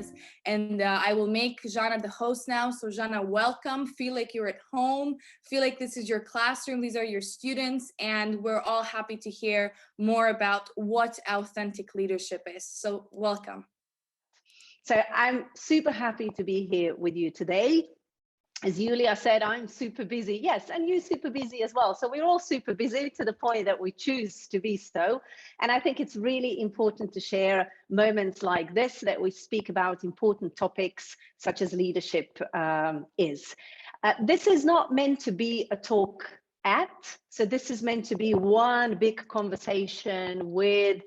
cameras. And I will make Zana the host now. So Zana, welcome. Feel like you're at home. Feel like this is your classroom. These are your students. And we're all happy to hear more about what authentic leadership is. So welcome. So I'm super happy to be here with you today. As Julija said, I'm super busy. Yes, and you're super busy as well. So we're all super busy to the point that we choose to be so. And I think it's really important to share moments like this, that we speak about important topics such as leadership is. This is not meant to be a talk so this is meant to be one big conversation with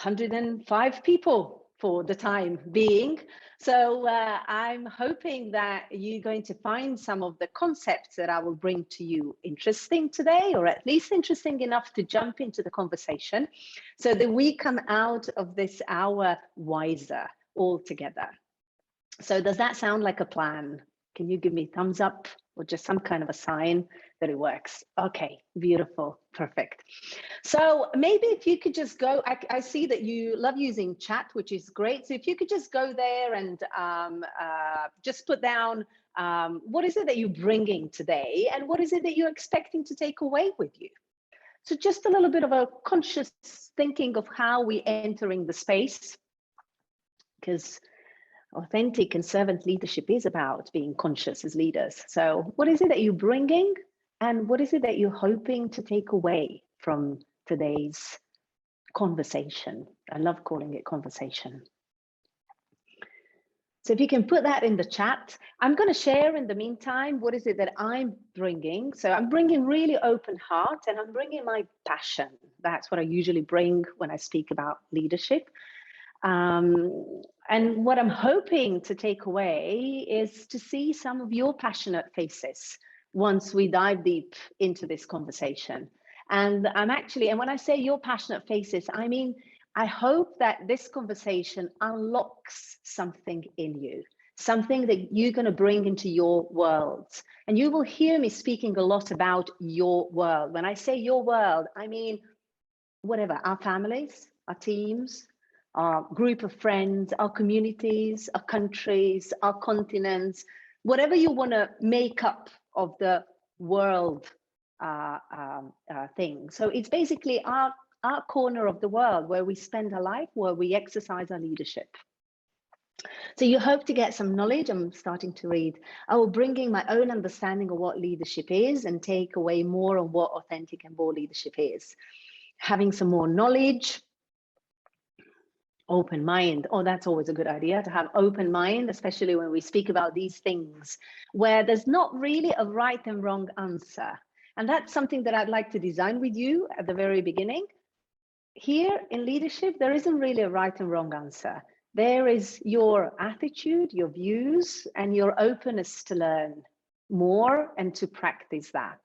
105 people for the time being. So I'm hoping that you're going to find some of the concepts that I will bring to you interesting today, or at least interesting enough to jump into the conversation, so that we come out of this hour wiser all together. So does that sound like a plan? Can you give me a thumbs up or just some kind of a sign that it works? Okay, beautiful, perfect. So maybe if you could just go, I see that you love using chat, which is great. So if you could just go there and just put down what is it that you're bringing today and what is it that you're expecting to take away with you? So just a little bit of a conscious thinking of how we're entering the space, because authentic and servant leadership is about being conscious as leaders. So what is it that you're bringing and what is it that you're hoping to take away from today's conversation? I love calling it conversation. So if you can put that in the chat, I'm going to share in the meantime, what is it that I'm bringing? So I'm bringing really open heart and I'm bringing my passion. That's what I usually bring when I speak about leadership. And what I'm hoping to take away is to see some of your passionate faces once we dive deep into this conversation. And and when I say your passionate faces, I mean, I hope that this conversation unlocks something in you, something that you're going to bring into your world. And you will hear me speaking a lot about your world. When I say your world, I mean, whatever, our families, our teams, our group of friends, our communities, our countries, our continents, whatever you want to make up of the world thing. So it's basically our corner of the world where we spend our life, where we exercise our leadership. So you hope to get some knowledge. I'm starting to read. I will bringing my own understanding of what leadership is and take away more on what authentic and bold leadership is. Having some more knowledge. Open mind. Oh, that's always a good idea to have open mind, especially when we speak about these things where there's not really a right and wrong answer. And that's something that I'd like to design with you at the very beginning. Here in leadership, there isn't really a right and wrong answer. There is your attitude, your views, and your openness to learn more and to practice that.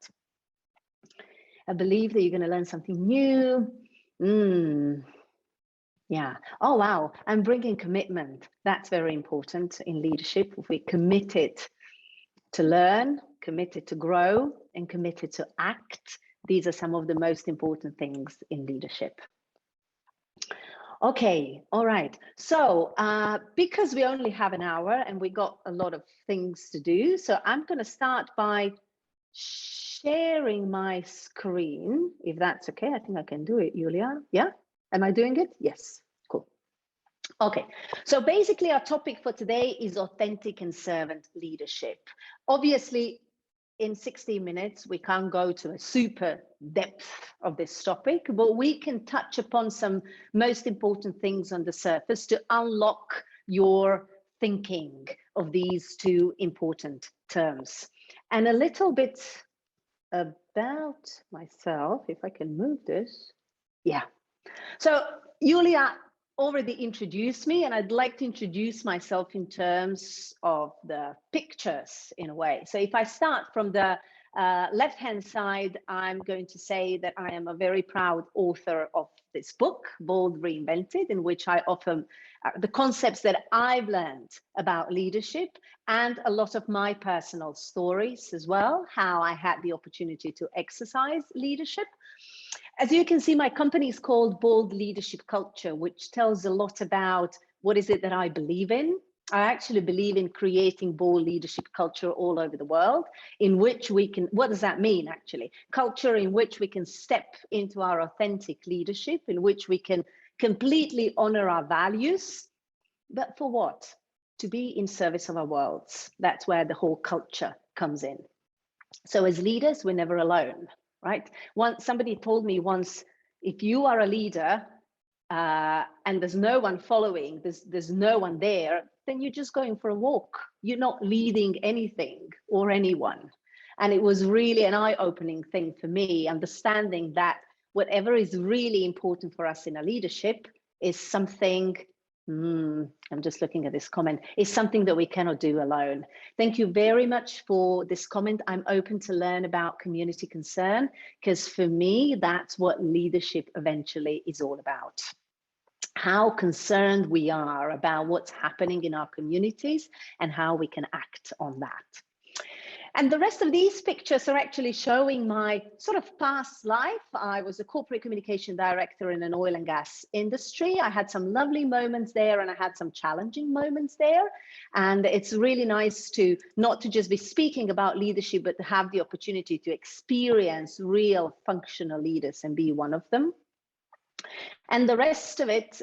I believe that you're going to learn something new. Yeah. Oh, wow. I'm bringing commitment. That's very important in leadership. If we're committed to learn, committed to grow, and committed to act, these are some of the most important things in leadership. Okay. All right. So because we only have an hour and we got a lot of things to do, so I'm going to start by sharing my screen, if that's okay. I think I can do it, Julija. Yeah? Am I doing it? Yes. Cool. Okay. So basically our topic for today is authentic and servant leadership. Obviously, in 60 minutes, we can't go to a super depth of this topic, but we can touch upon some most important things on the surface to unlock your thinking of these two important terms. And a little bit about myself, if I can move this. Yeah. So Julija already introduced me, and I'd like to introduce myself in terms of the pictures in a way. So if I start from the left-hand side, I'm going to say that I am a very proud author of this book, Bold Reinvented, in which I offer the concepts that I've learned about leadership and a lot of my personal stories as well, how I had the opportunity to exercise leadership. As you can see, my company is called Bold Leadership Culture, which tells a lot about what is it that I believe in, I actually believe in creating bold leadership culture all over the world, in which we can, what does that mean actually? Culture in which we can step into our authentic leadership, in which we can completely honor our values, but for what? To be in service of our worlds. That's where the whole culture comes in. So as leaders, we're never alone, right? Somebody told me once, if you are a leader, and there's no one following, there's no one there, then you're just going for a walk. You're not leading anything or anyone. And it was really an eye-opening thing for me, understanding that whatever is really important for us in our leadership is something, I'm just looking at this comment, is something that we cannot do alone. Thank you very much for this comment. I'm open to learn about community concern, because for me, that's what leadership eventually is all about. How concerned we are about what's happening in our communities and how we can act on that. And the rest of these pictures are actually showing my sort of past life. I was a corporate communication director in an oil and gas industry. I had some lovely moments there and I had some challenging moments there. And it's really nice to not to just be speaking about leadership, but to have the opportunity to experience real functional leaders and be one of them. And the rest of it,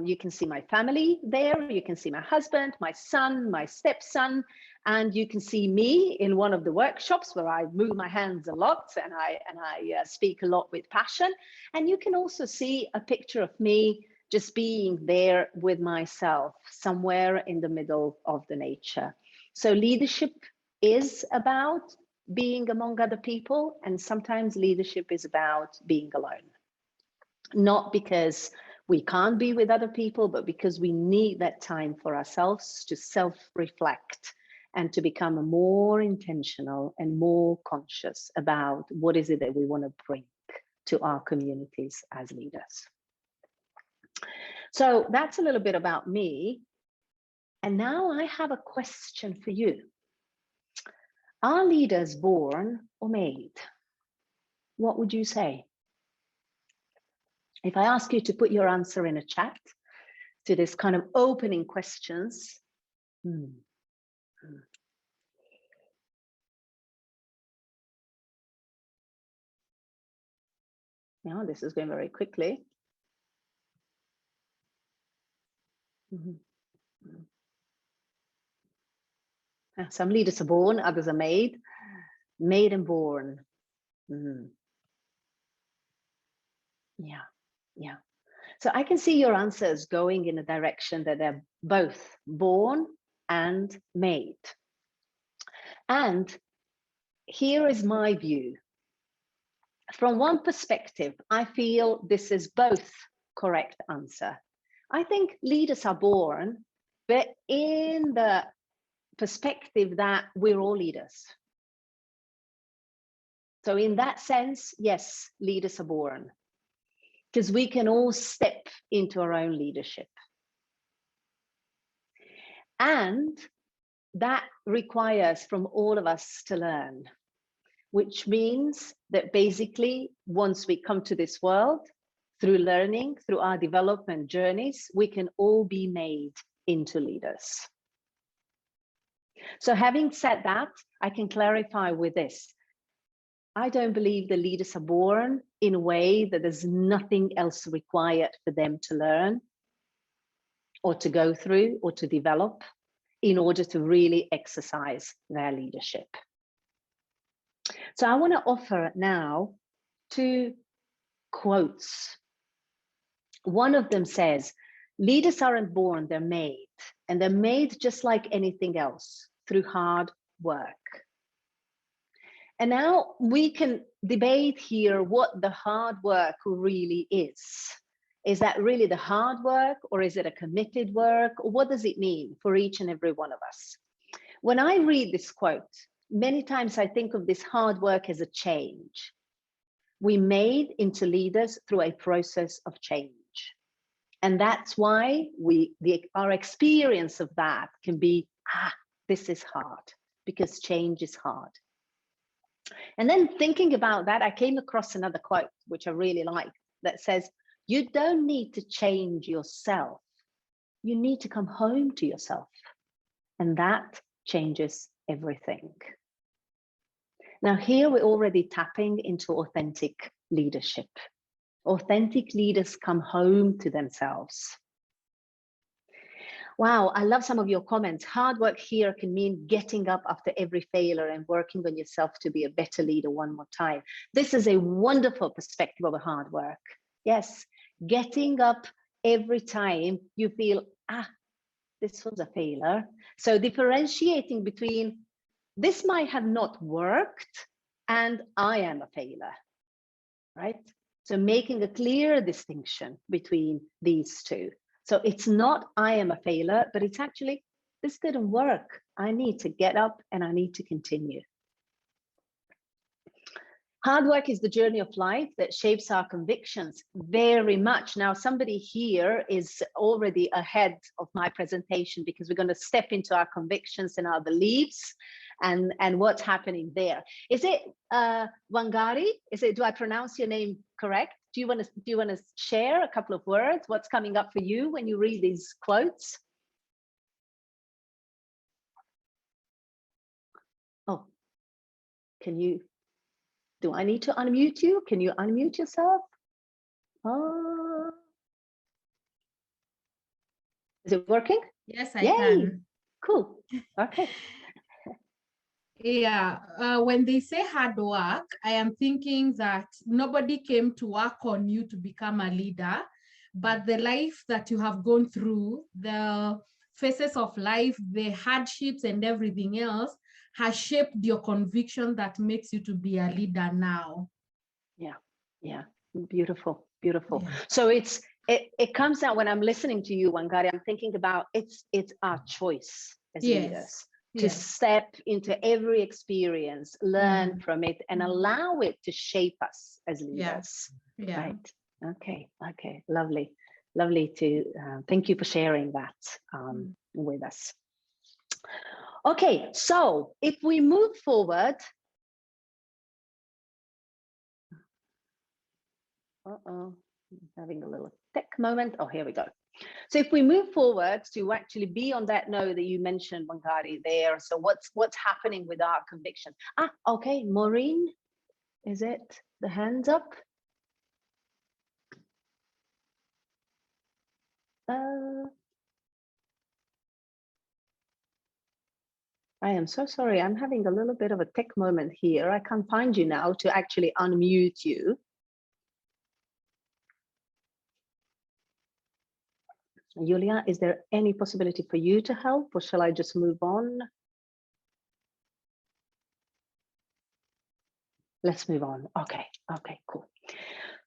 you can see my family there, you can see my husband, my son, my stepson, and you can see me in one of the workshops where I move my hands a lot and I speak a lot with passion. And you can also see a picture of me just being there with myself, somewhere in the middle of the nature. So leadership is about being among other people, and sometimes leadership is about being alone. Not because we can't be with other people, but because we need that time for ourselves to self-reflect and to become more intentional and more conscious about what is it that we want to bring to our communities as leaders. So that's a little bit about me. And now I have a question for you. Are leaders born or made? What would you say? If I ask you to put your answer in a chat to this kind of opening questions. Yeah, this is going very quickly. Some leaders are born, others are made and born. Yeah. So I can see your answers going in a direction that they're both born and made. And here is my view. From one perspective, I feel this is both correct answer. I think leaders are born, but in the perspective that we're all leaders. So in that sense, yes, leaders are born, because we can all step into our own leadership. And that requires from all of us to learn, which means that basically once we come to this world, through learning, through our development journeys, we can all be made into leaders. So having said that, I can clarify with this. I don't believe the leaders are born in a way that there's nothing else required for them to learn or to go through or to develop in order to really exercise their leadership. So I want to offer now 2 quotes. One of them says, leaders aren't born, they're made. And they're made just like anything else, through hard work. And now we can debate here what the hard work really is. Is that really the hard work, or is it a committed work? Or what does it mean for each and every one of us? When I read this quote, many times I think of this hard work as a change. We made into leaders through a process of change. And that's why our experience of that can be, this is hard, because change is hard. And then thinking about that, I came across another quote, which I really like, that says, you don't need to change yourself. You need to come home to yourself. And that changes everything. Now, here we're already tapping into authentic leadership. Authentic leaders come home to themselves. Wow, I love some of your comments. Hard work here can mean getting up after every failure and working on yourself to be a better leader one more time. This is a wonderful perspective of a hard work. Yes, getting up every time you feel, this was a failure. So differentiating between this might have not worked and I am a failure, right? So making a clear distinction between these two. So it's not I am a failure, but it's actually, this didn't work. I need to get up and I need to continue. Hard work is the journey of life that shapes our convictions very much. Now, somebody here is already ahead of my presentation because we're going to step into our convictions and our beliefs and what's happening there. Is it Wangari? Do I pronounce your name correct? Do you want to share a couple of words? What's coming up for you when you read these quotes? Oh, can you? Do I need to unmute you? Can you unmute yourself? Oh, is it working? Yes, I can. Cool. Okay. Yeah, when they say hard work, I am thinking that nobody came to work on you to become a leader, but the life that you have gone through, the phases of life, the hardships and everything else has shaped your conviction that makes you to be a leader now. Yeah, beautiful. Yeah. So it comes out when I'm listening to you, Wangari, I'm thinking about it's our choice as leaders to step into every experience, learn from it, and allow it to shape us as leaders. Yeah. Right. Okay. Lovely to thank you for sharing that with us. Okay, so if we move forward. Having a little tech moment. Oh, here we go. So if we move forward to actually be on that note that you mentioned, Wangari, there. So what's happening with our conviction? Okay, Maureen, is it the hands up? I am so sorry. I'm having a little bit of a tech moment here. I can't find you now to actually unmute you. Julija, is there any possibility for you to help, or shall I just move on? Let's move on. Okay, cool.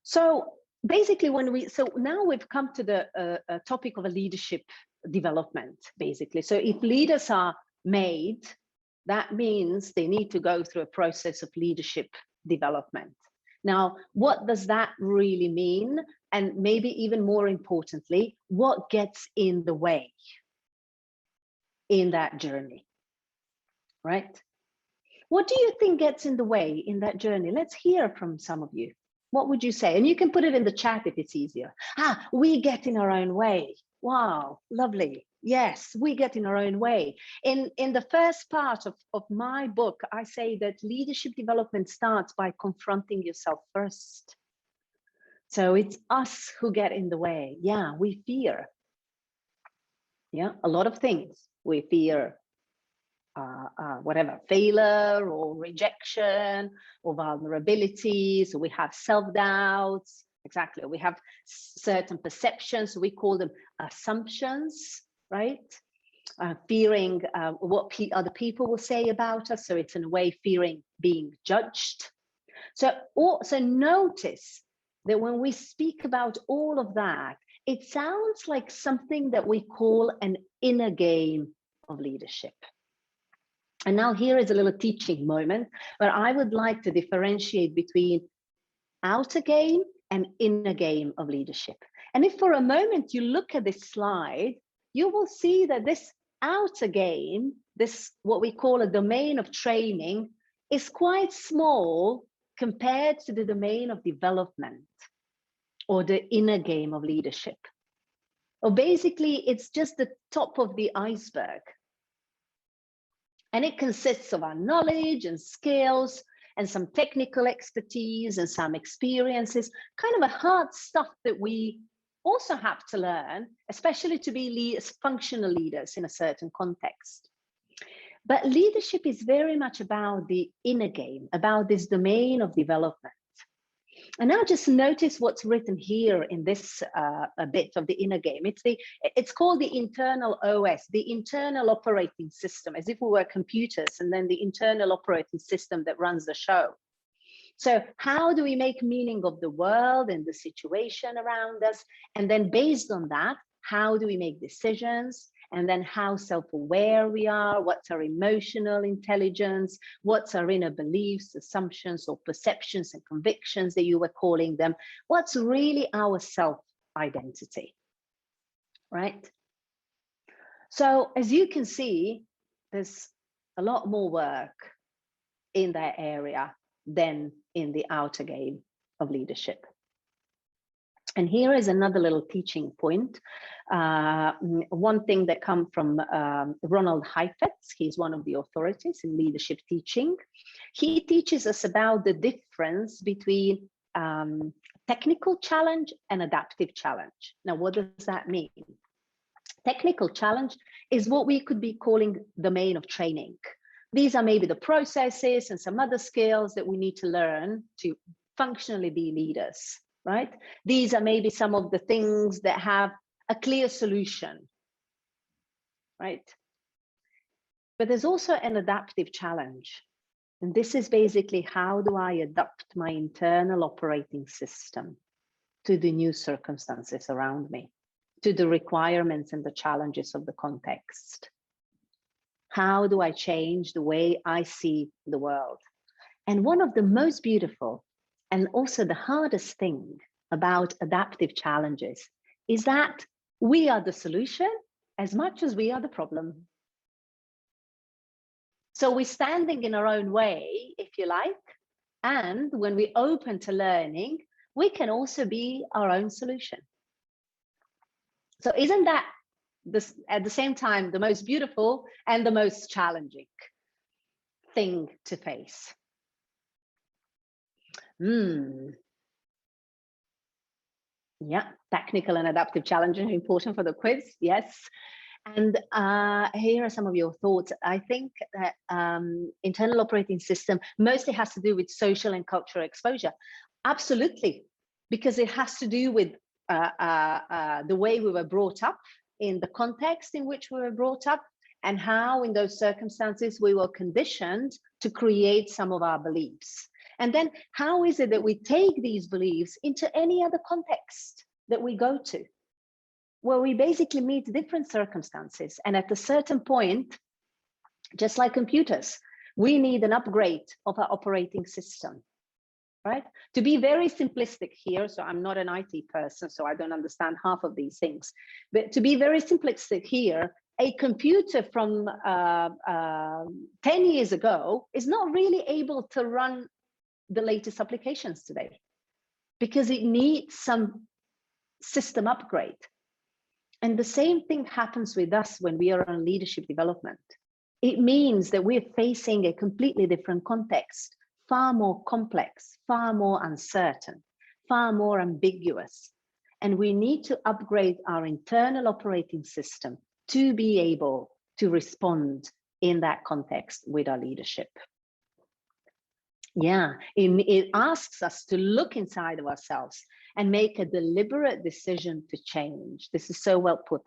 So basically, now we've come to the topic of a leadership development, basically. So if leaders are made, that means they need to go through a process of leadership development. Now, what does that really mean? And maybe even more importantly, what gets in the way in that journey, right? What do you think gets in the way in that journey? Let's hear from some of you. What would you say? And you can put it in the chat if it's easier. We get in our own way. Wow, lovely. Yes, we get in our own way. In the first part of my book, I say that leadership development starts by confronting yourself first. So it's us who get in the way. Yeah, we fear. Yeah, a lot of things. We fear whatever, failure or rejection or vulnerabilities. We have self-doubts. Exactly. We have certain perceptions. We call them assumptions, right? Fearing what other people will say about us. So it's in a way fearing being judged. So notice that when we speak about all of that, it sounds like something that we call an inner game of leadership. And now here is a little teaching moment where I would like to differentiate between outer game and inner game of leadership. And if for a moment you look at this slide, you will see that this outer game, this what we call a domain of training, is quite small compared to the domain of development or the inner game of leadership. Or basically, it's just the top of the iceberg. And it consists of our knowledge and skills and some technical expertise and some experiences, kind of a hard stuff that we also have to learn, especially to be functional leaders in a certain context. But leadership is very much about the inner game, about this domain of development. And now just notice what's written here in this a bit of the inner game. It's called the internal OS, the internal operating system, as if we were computers, and then the internal operating system that runs the show. So how do we make meaning of the world and the situation around us? And then based on that, how do we make decisions? And then how self-aware we are, what's our emotional intelligence, what's our inner beliefs, assumptions, or perceptions and convictions that you were calling them, what's really our self-identity, right? So as you can see, there's a lot more work in that area than in the outer game of leadership. And here is another little teaching point. One thing that comes from Ronald Heifetz. He's one of the authorities in leadership teaching. He teaches us about the difference between technical challenge and adaptive challenge. Now, what does that mean? Technical challenge is what we could be calling the domain of training. These are maybe the processes and some other skills that we need to learn to functionally be leaders. Right? These are maybe some of the things that have a clear solution, right? But there's also an adaptive challenge. And this is basically, how do I adapt my internal operating system to the new circumstances around me, to the requirements and the challenges of the context? How do I change the way I see the world? And one of the most beautiful and also the hardest thing about adaptive challenges is that we are the solution as much as we are the problem. So we're standing in our own way, if you like, and when we're open to learning, we can also be our own solution. So isn't that at the same time the most beautiful and the most challenging thing to face? Yeah, technical and adaptive challenges are important for the quiz, yes. And here are some of your thoughts. I think that internal operating system mostly has to do with social and cultural exposure. Absolutely, because it has to do with the way we were brought up, in the context in which we were brought up, and how in those circumstances we were conditioned to create some of our beliefs. And then how is it that we take these beliefs into any other context that we go to, where we basically meet different circumstances. And at a certain point, just like computers, we need an upgrade of our operating system, right? To be very simplistic here, so I'm not an IT person, so I don't understand half of these things. But to be very simplistic here, a computer from 10 years ago is not really able to run the latest applications today because it needs some system upgrade. And the same thing happens with us when we are on leadership development. It means that we're facing a completely different context, far more complex, far more uncertain, far more ambiguous. And we need to upgrade our internal operating system to be able to respond in that context with our leadership. Yeah, it asks us to look inside of ourselves and make a deliberate decision to change. This is so well put,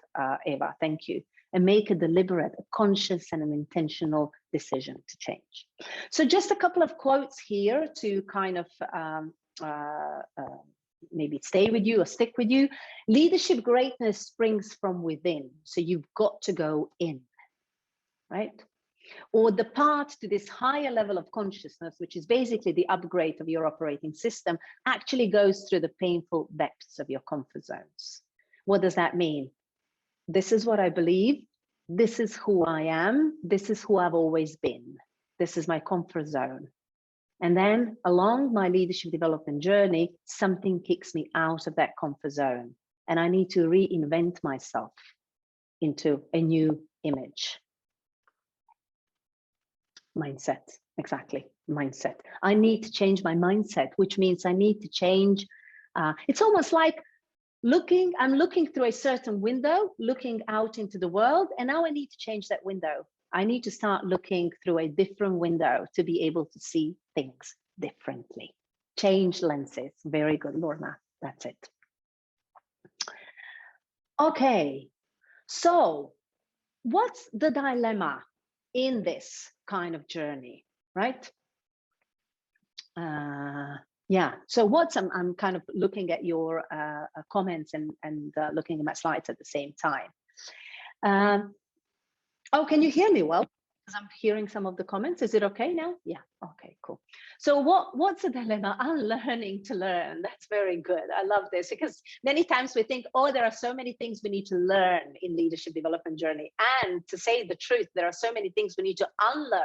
Eva, thank you. And make a deliberate, a conscious and an intentional decision to change. So just a couple of quotes here to kind of maybe stay with you or stick with you. Leadership greatness springs from within. So you've got to go in, right? Or the path to this higher level of consciousness, which is basically the upgrade of your operating system, actually goes through the painful depths of your comfort zones. What does that mean? This is what I believe. This is who I am. This is who I've always been. This is my comfort zone. And then along my leadership development journey, something kicks me out of that comfort zone. And I need to reinvent myself into a new image. Mindset, exactly, mindset. I need to change my mindset, which means I need to change. It's almost like I'm looking through a certain window, looking out into the world, and now I need to change that window. I need to start looking through a different window to be able to see things differently. Change lenses. Very good, Lorna. That's it. Okay, so what's the dilemma in this kind of journey, right? Yeah, so I'm kind of looking at your comments and looking at my slides at the same time. Oh, can you hear me well? Because I'm hearing some of the comments. Is it okay now? Yeah, okay, cool. So what's the dilemma? I'm learning to learn. That's very good. I love this, because many times we think, oh, there are so many things we need to learn in leadership development journey. And to say the truth, there are so many things we need to unlearn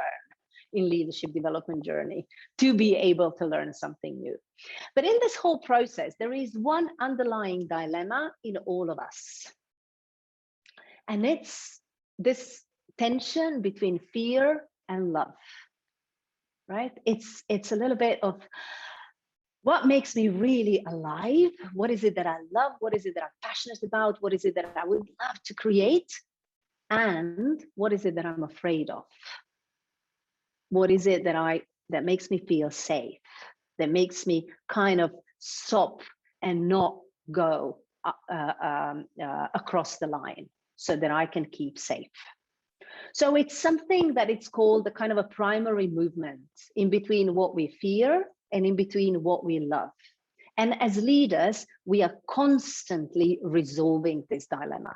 in leadership development journey to be able to learn something new. But in this whole process, there is one underlying dilemma in all of us. And it's this tension between fear and love, right? It's a little bit of what makes me really alive. What is it that I love? What is it that I'm passionate about? What is it that I would love to create? And what is it that I'm afraid of? What is it that makes me feel safe? That makes me kind of stop and not go across the line so that I can keep safe. So it's something that it's called the kind of a primary movement in between what we fear and in between what we love. And as leaders, we are constantly resolving this dilemma.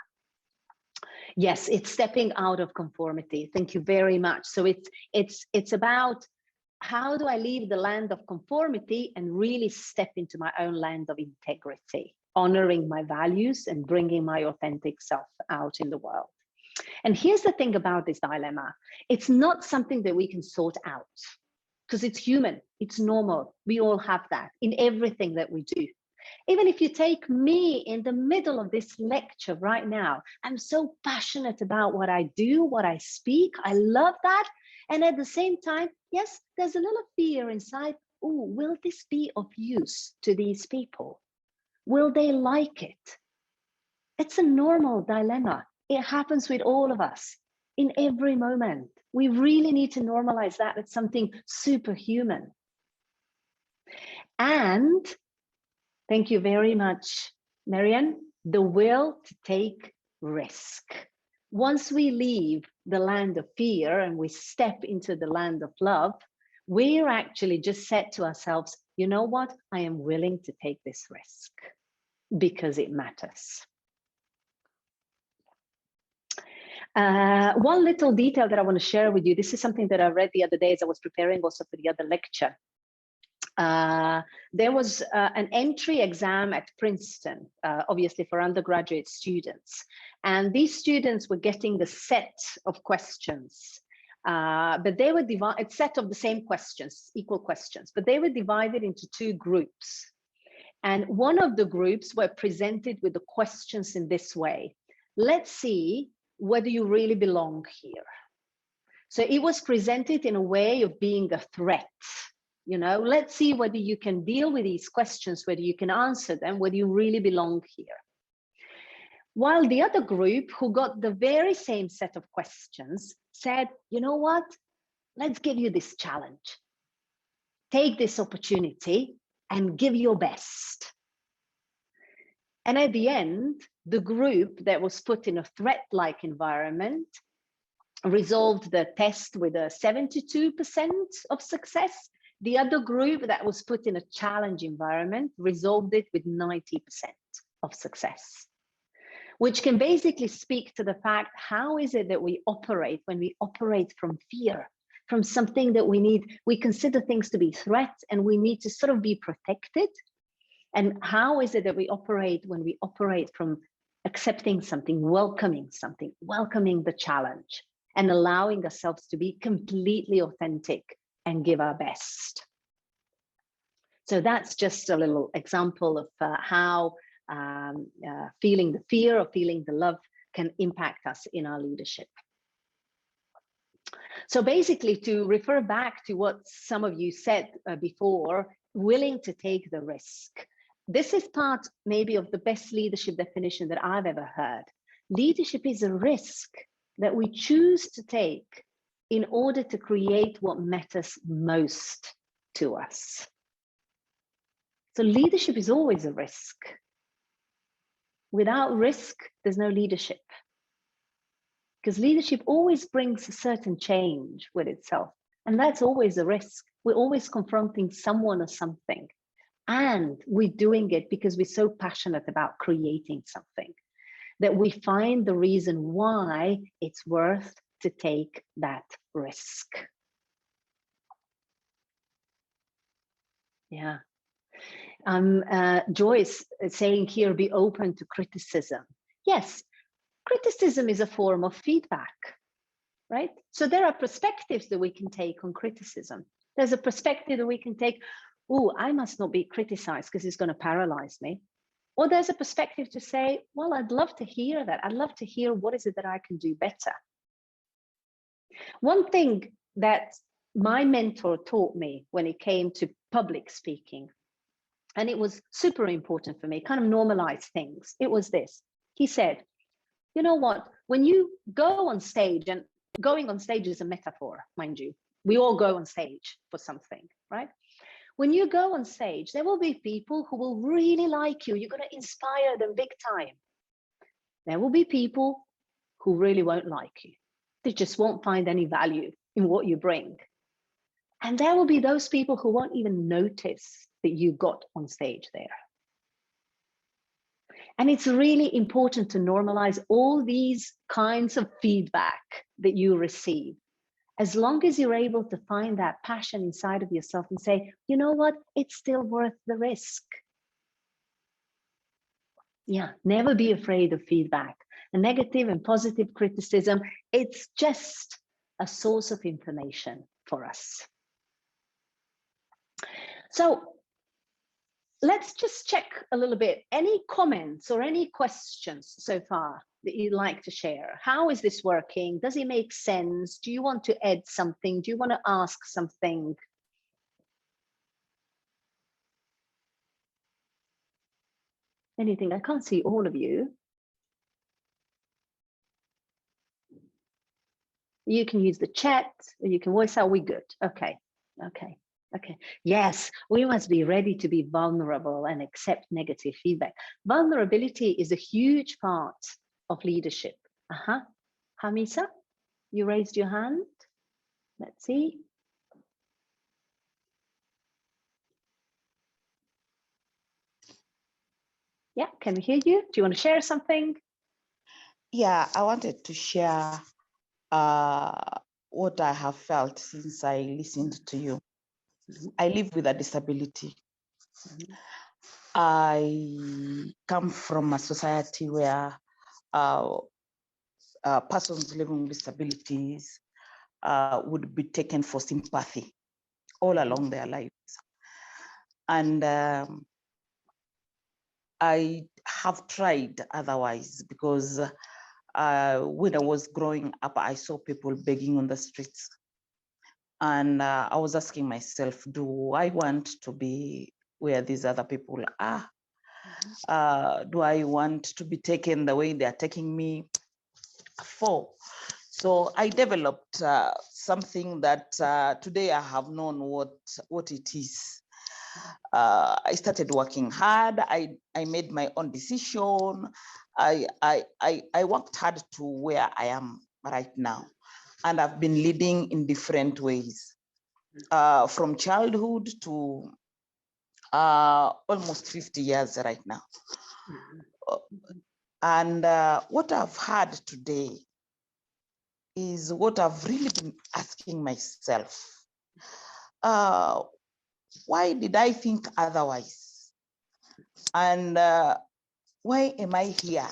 Yes, it's stepping out of conformity. Thank you very much. So it's about, how do I leave the land of conformity and really step into my own land of integrity, honoring my values and bringing my authentic self out in the world. And here's the thing about this dilemma. It's not something that we can sort out, because it's human, it's normal. We all have that in everything that we do. Even if you take me in the middle of this lecture right now, I'm so passionate about what I do, what I speak. I love that. And at the same time, yes, there's a little fear inside. Oh, will this be of use to these people? Will they like it? It's a normal dilemma. It happens with all of us in every moment. We really need to normalize that. It's something superhuman. And thank you very much, Marianne, the will to take risk. Once we leave the land of fear and we step into the land of love, we're actually just said to ourselves, you know what? I am willing to take this risk because it matters. One little detail that I want to share with you. This is something that I read the other day as I was preparing also for the other lecture. There was an entry exam at Princeton, obviously for undergraduate students. And these students were getting the set of questions, but they were divided, a set of the same questions, equal questions, but they were divided into two groups. And one of the groups were presented with the questions in this way. Let's see whether you really belong here. So it was presented in a way of being a threat. You know, let's see whether you can deal with these questions, whether you can answer them, whether you really belong here. While the other group, who got the very same set of questions, said, you know what, let's give you this challenge. Take this opportunity and give your best. And at the end, the group that was put in a threat-like environment resolved the test with a 72% of success. The other group that was put in a challenge environment resolved it with 90% of success, which can basically speak to the fact, how is it that we operate when we operate from fear, from something that we consider things to be threats and we need to sort of be protected? And how is it that we operate when we operate from accepting something, welcoming the challenge and allowing ourselves to be completely authentic and give our best? So that's just a little example of how feeling the fear or feeling the love can impact us in our leadership. So basically, to refer back to what some of you said before, willing to take the risk. This is part maybe of the best leadership definition that I've ever heard. Leadership is a risk that we choose to take in order to create what matters most to us. So leadership is always a risk. Without risk, there's no leadership. Because leadership always brings a certain change with itself. And that's always a risk. We're always confronting someone or something. And we're doing it because we're so passionate about creating something that we find the reason why it's worth to take that risk. Yeah. Joyce is saying here, be open to criticism. Yes, criticism is a form of feedback, right? So there are perspectives that we can take on criticism. There's a perspective that we can take, oh, I must not be criticized because it's going to paralyze me. Or there's a perspective to say, well, I'd love to hear that. I'd love to hear what is it that I can do better. One thing that my mentor taught me when it came to public speaking, and it was super important for me, kind of normalize things. It was this. He said, you know what, when you go on stage, and going on stage is a metaphor, mind you, we all go on stage for something, right? When you go on stage, there will be people who will really like you. You're going to inspire them big time. There will be people who really won't like you. They just won't find any value in what you bring. And there will be those people who won't even notice that you got on stage there. And it's really important to normalize all these kinds of feedback that you receive. As long as you're able to find that passion inside of yourself and say, you know what, it's still worth the risk. Yeah, never be afraid of feedback. A negative and positive criticism, it's just a source of information for us. So let's just check a little bit. Any comments or any questions so far that you'd like to share? How is this working? Does it make sense? Do you want to add something? Do you want to ask something? Anything? I can't see all of you. You can use the chat, or you can voice out. We're good. Okay. Okay. Okay. Yes, we must be ready to be vulnerable and accept negative feedback. Vulnerability is a huge part of leadership. Hamisa, you raised your hand. Let's see. Yeah, can we hear you? Do you want to share something? Yeah, I wanted to share what I have felt since I listened to you. I live with a disability. I come from a society where persons living with disabilities would be taken for sympathy all along their lives. And I have tried otherwise, because when I was growing up, I saw people begging on the streets. And I was asking myself, do I want to be where these other people are? Do I want to be taken the way they are taking me for? So I developed something that today I have known what it is. I started working hard. I made my own decision. I worked hard to where I am right now. And I've been leading in different ways, from childhood to almost 50 years right now. And what I've had today is what I've really been asking myself. Why did I think otherwise? And why am I here?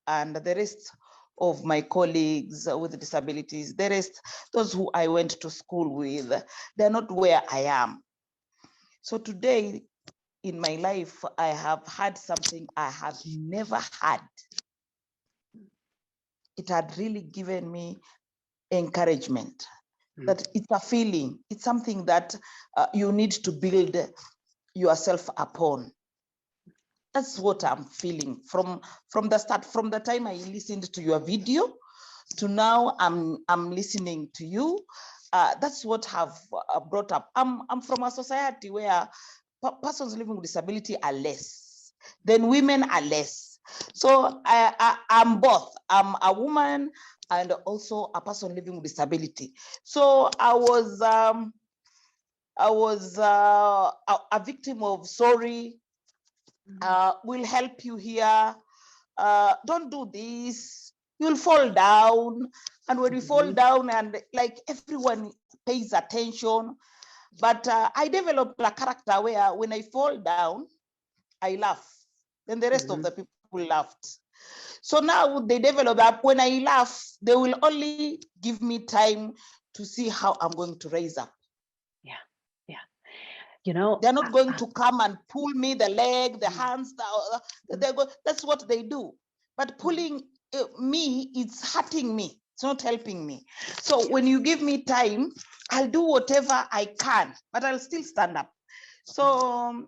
And the rest of my colleagues with disabilities, the rest, those who I went to school with, they're not where I am. So today in my life, I have had something I have never had. It had really given me encouragement. that it's a feeling. It's something that you need to build yourself upon. That's what I'm feeling from the start, from the time I listened to your video to now I'm listening to you. That's what have brought up. I'm from a society where persons living with disability are less, then women are less. So I'm both. I'm a woman and also a person living with disability. So I was a victim of sorry. We'll help you here. Don't do this. You'll fall down. And when you fall down, and like everyone pays attention, but I developed a character where when I fall down, I laugh. Then the rest of the people laughed. So now they develop that when I laugh, they will only give me time to see how I'm going to raise up. You know, they're not going to come and pull me the leg, the hands. That's what they do. But pulling me, it's hurting me. It's not helping me. So when you give me time, I'll do whatever I can, but I'll still stand up. So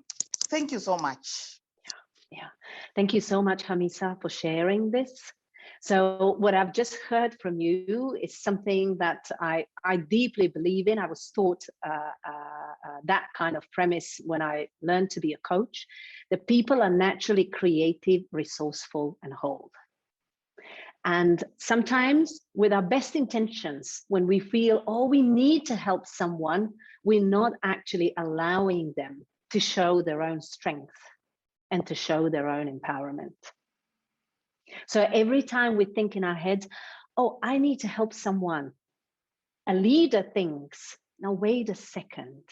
thank you so much. Yeah. Thank you so much, Hamisa, for sharing this. So what I've just heard from you is something that I deeply believe in. I was taught that kind of premise when I learned to be a coach, that people are naturally creative, resourceful, and whole. And sometimes with our best intentions, when we feel, oh, we need to help someone, we're not actually allowing them to show their own strength and to show their own empowerment. So every time we think in our heads, oh, I need to help someone, a leader thinks, now wait a second.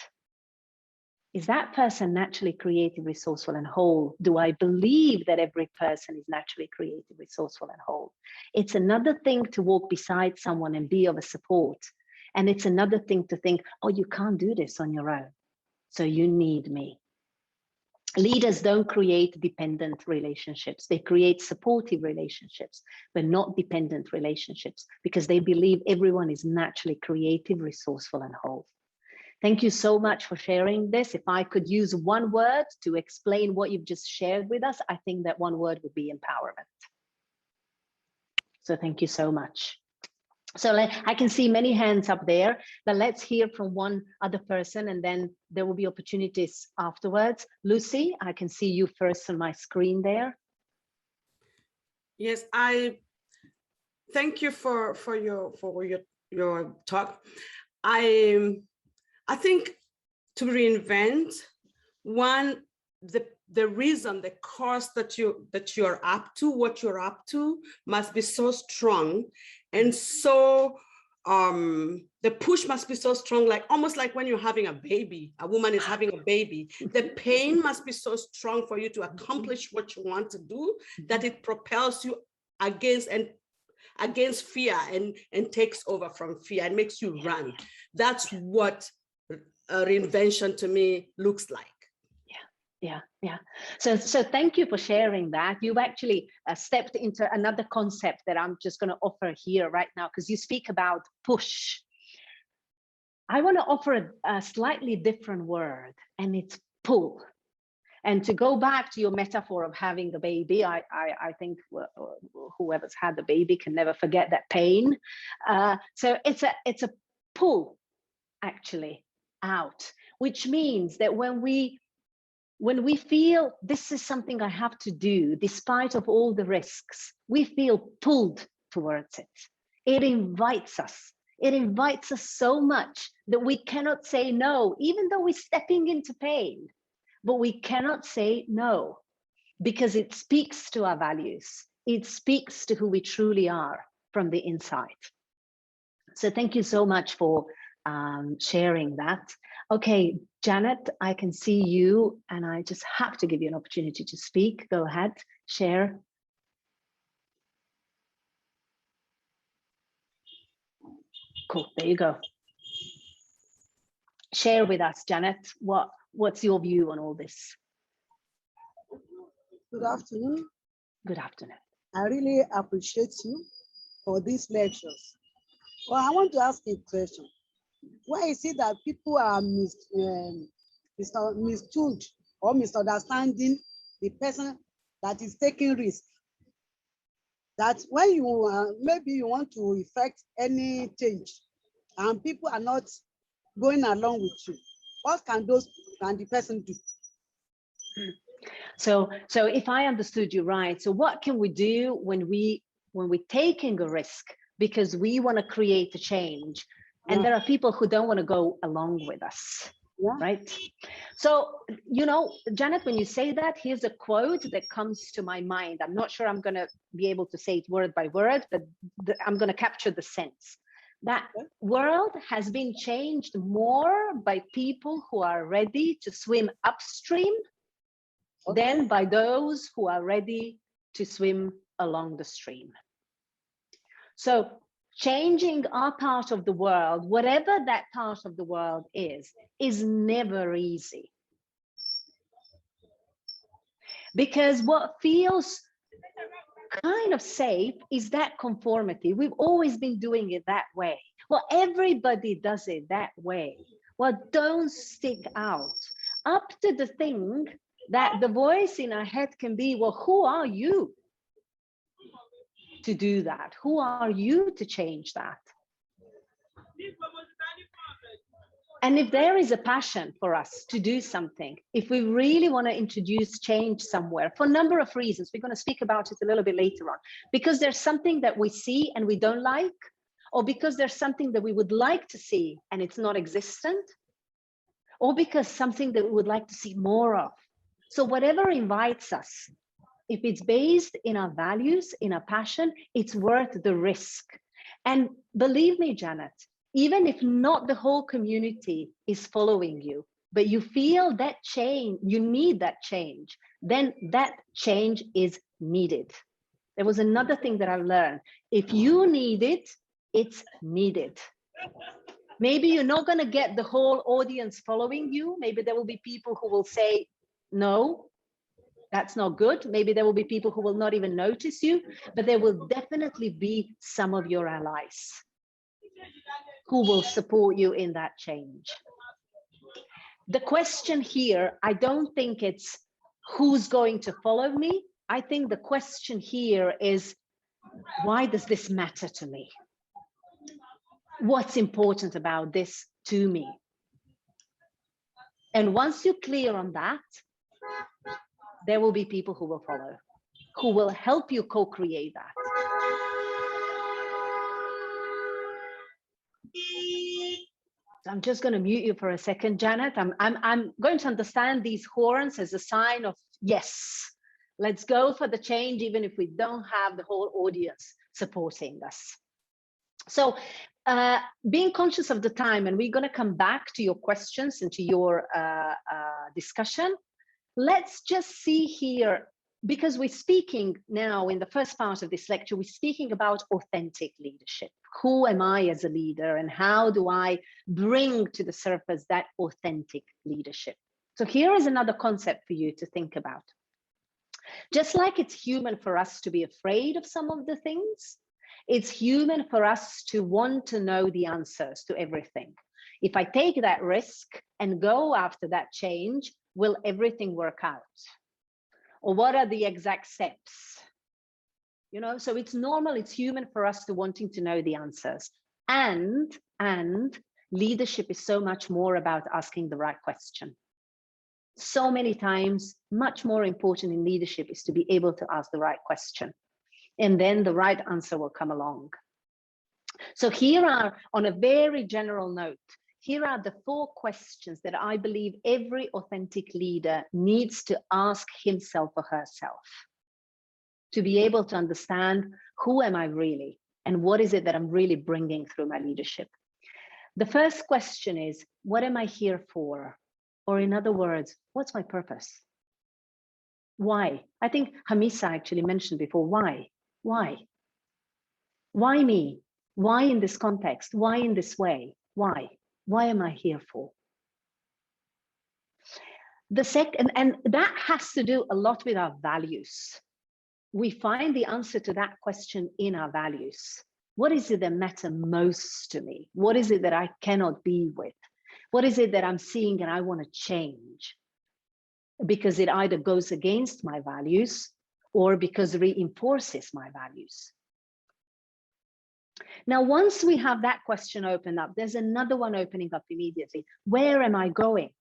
Is that person naturally creative, resourceful, and whole? Do I believe that every person is naturally creative, resourceful, and whole? It's another thing to walk beside someone and be of a support. And it's another thing to think, oh, you can't do this on your own, so you need me. Leaders don't create dependent relationships. They create supportive relationships, but not dependent relationships, because they believe everyone is naturally creative, resourceful, and whole. Thank you so much for sharing this. If I could use one word to explain what you've just shared with us, I think that one word would be empowerment. So thank you so much. So I can see many hands up there, but let's hear from one other person and then there will be opportunities afterwards. Lucy, I can see you first on my screen there. Yes, I thank you for your talk. I think to reinvent, one, the reason, the cause that you're up to, what you're up to must be so strong. And so the push must be so strong, like almost like when you're having a baby, a woman is having a baby, the pain must be so strong for you to accomplish what you want to do, that it propels you against fear and takes over from fear and makes you run. That's what reinvention to me looks like. Yeah. So thank you for sharing that. You've actually stepped into another concept that I'm just going to offer here right now, because you speak about push. I want to offer a slightly different word, and it's pull. And to go back to your metaphor of having a baby, I think whoever's had the baby can never forget that pain. So it's a pull, actually, out, which means that when we feel this is something I have to do, despite of all the risks, we feel pulled towards it. It invites us. It invites us so much that we cannot say no, even though we're stepping into pain. But we cannot say no, because it speaks to our values. It speaks to who we truly are from the inside. So thank you so much for sharing that. Okay, Janet, I can see you, and I just have to give you an opportunity to speak. Go ahead, share. Cool, there you go. Share with us, Janet, what's your view on all this? Good afternoon. Good afternoon. I really appreciate you for these lectures. Well, I want to ask you a question. Why is it that people are mistook or misunderstanding the person that is taking risk? That when you maybe you want to effect any change and people are not going along with you, what can the person do? So if I understood you right, so what can we do when we're taking a risk because we want to create a change, and there are people who don't want to go along with us, right? So, you know, Janet, when you say that, here's a quote that comes to my mind. I'm not sure I'm going to be able to say it word by word, but I'm going to capture the sense. That world has been changed more by people who are ready to swim upstream than by those who are ready to swim along the stream. So changing our part of the world, whatever that part of the world is never easy. Because what feels kind of safe is that conformity. We've always been doing it that way. Well, everybody does it that way. Well, don't stick out. Up to the thing that the voice in our head can be, well, who are you to do that? Who are you to change that? And if there is a passion for us to do something, if we really want to introduce change somewhere, for a number of reasons, we're going to speak about it a little bit later on, because there's something that we see and we don't like, or because there's something that we would like to see and it's not existent, or because something that we would like to see more of. So whatever invites us, if it's based in our values, in our passion, it's worth the risk. And believe me, Janet, even if not the whole community is following you, but you feel that change, you need that change, then that change is needed. There was another thing that I've learned. If you need it, it's needed. Maybe you're not going to get the whole audience following you. Maybe there will be people who will say, no, that's not good. Maybe there will be people who will not even notice you, but there will definitely be some of your allies who will support you in that change. The question here, I don't think it's who's going to follow me. I think the question here is, why does this matter to me? What's important about this to me? And once you're clear on that, there will be people who will follow, who will help you co-create that. So I'm just going to mute you for a second, Janet. I'm going to understand these horns as a sign of yes, let's go for the change, even if we don't have the whole audience supporting us. So being conscious of the time, and we're going to come back to your questions and to your discussion. Let's just see here, because we're speaking now in the first part of this lecture, we're speaking about authentic leadership. Who am I as a leader, and how do I bring to the surface that authentic leadership? So here is another concept for you to think about. Just like it's human for us to be afraid of some of the things, it's human for us to want to know the answers to everything. If I take that risk and go after that change, will everything work out? Or what are the exact steps? You know, so it's normal, it's human for us to wanting to know the answers. And leadership is so much more about asking the right question. So many times, much more important in leadership is to be able to ask the right question. And then the right answer will come along. So here are, on a very general note, here are the 4 questions that I believe every authentic leader needs to ask himself or herself to be able to understand, who am I really? And what is it that I'm really bringing through my leadership? The first question is, what am I here for? Or in other words, what's my purpose? Why? I think Hamisa actually mentioned before, why? Why? Why me? Why in this context? Why in this way? Why? Why am I here for? The second, and that has to do a lot with our values. We find the answer to that question in our values. What is it that matters most to me? What is it that I cannot be with? What is it that I'm seeing and I want to change? Because it either goes against my values or because it reinforces my values. Now, once we have that question opened up, there's another one opening up immediately. Where am I going?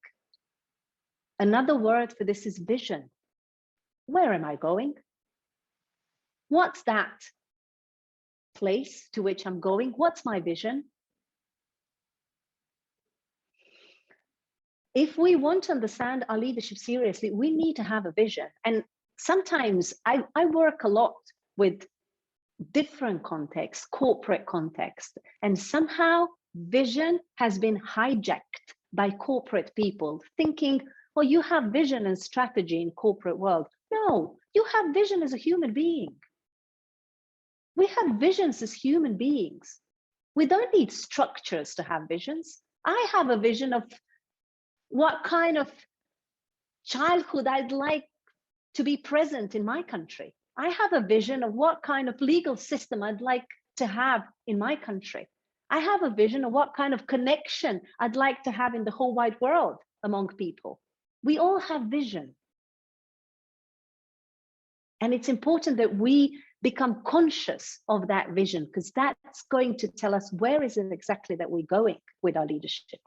Another word for this is vision. Where am I going? What's that place to which I'm going? What's my vision? If we want to understand our leadership seriously, we need to have a vision. And sometimes I work a lot with different contexts, corporate context, and somehow vision has been hijacked by corporate people thinking, well, you have vision and strategy in corporate world. No, you have vision as a human being. We have visions as human beings. We don't need structures to have visions. I have a vision of what kind of childhood I'd like to be present in my country. I have a vision of what kind of legal system I'd like to have in my country. I have a vision of what kind of connection I'd like to have in the whole wide world among people. We all have vision. And it's important that we become conscious of that vision, because that's going to tell us where is it exactly that we're going with our leadership.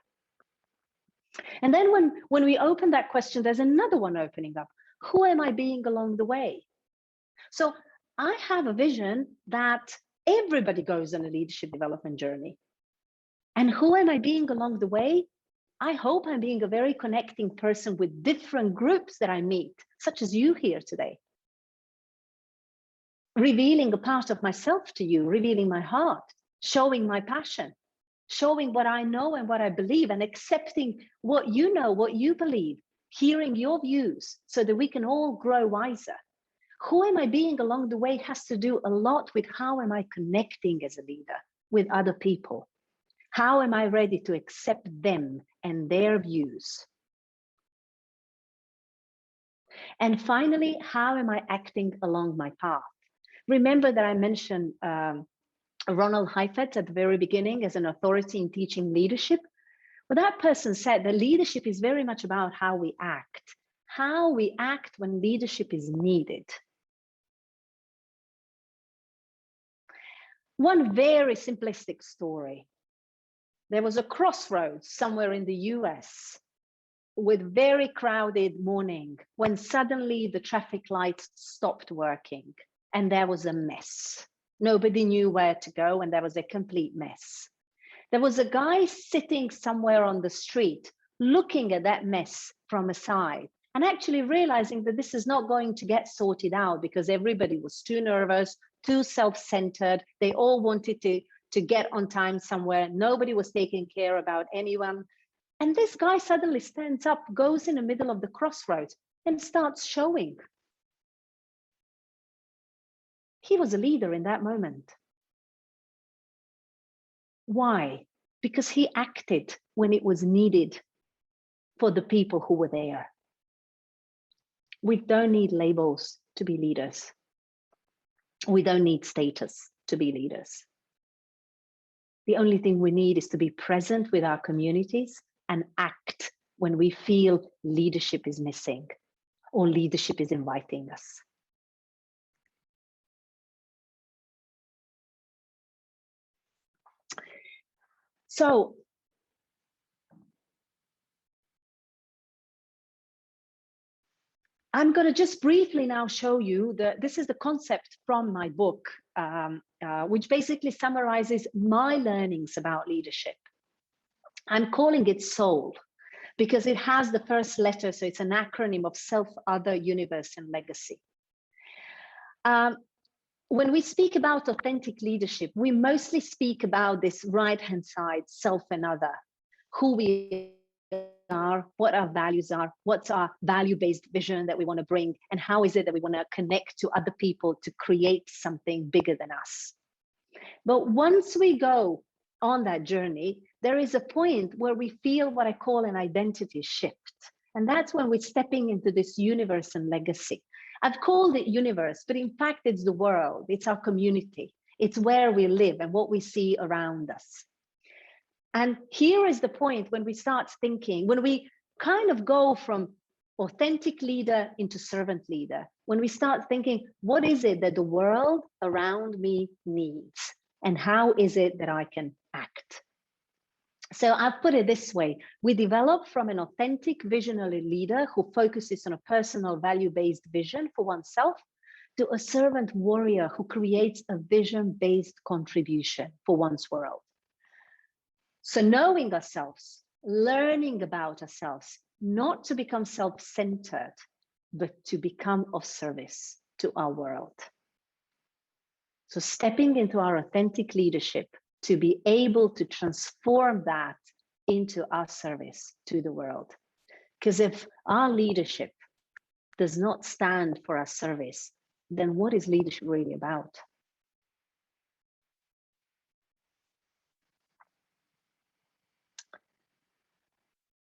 And then when we open that question, there's another one opening up. Who am I being along the way? So I have a vision that everybody goes on a leadership development journey. And who am I being along the way? I hope I'm being a very connecting person with different groups that I meet, such as you here today. Revealing a part of myself to you, revealing my heart, showing my passion, showing what I know and what I believe, and accepting what you know, what you believe, hearing your views so that we can all grow wiser. Who am I being along the way has to do a lot with how am I connecting as a leader with other people? How am I ready to accept them and their views? And finally, how am I acting along my path? Remember that I mentioned Ronald Heifetz at the very beginning as an authority in teaching leadership. Well, that person said that leadership is very much about how we act when leadership is needed. One very simplistic story. There was a crossroads somewhere in the US with very crowded morning when suddenly the traffic lights stopped working and there was a mess. Nobody knew where to go and there was a complete mess. There was a guy sitting somewhere on the street looking at that mess from aside and actually realizing that this is not going to get sorted out because everybody was too nervous, too self-centered. They all wanted to get on time somewhere. Nobody was taking care about anyone. And this guy suddenly stands up, goes in the middle of the crossroads and starts showing. He was a leader in that moment. Why? Because he acted when it was needed for the people who were there. We don't need labels to be leaders. We don't need status to be leaders. The only thing we need is to be present with our communities and act when we feel leadership is missing or leadership is inviting us. So, I'm going to just briefly now show you that this is the concept from my book, which basically summarizes my learnings about leadership. I'm calling it SOUL because it has the first letter, so it's an acronym of self, other, universe, and legacy. When we speak about authentic leadership, we mostly speak about this right-hand side, self and other, who we are, what our values are, what's our value-based vision that we want to bring, and how is it that we want to connect to other people to create something bigger than us. But once we go on that journey, there is a point where we feel what I call an identity shift. And that's when we're stepping into this universe and legacy. I've called it universe, but in fact, it's the world, it's our community. It's where we live and what we see around us. And here is the point when we start thinking, when we kind of go from authentic leader into servant leader, when we start thinking, what is it that the world around me needs? And how is it that I can act? So I've put it this way. We develop from an authentic visionary leader who focuses on a personal value-based vision for oneself to a servant warrior who creates a vision-based contribution for one's world. So knowing ourselves, learning about ourselves, not to become self-centered, but to become of service to our world. So stepping into our authentic leadership to be able to transform that into our service to the world. Because if our leadership does not stand for our service, then what is leadership really about?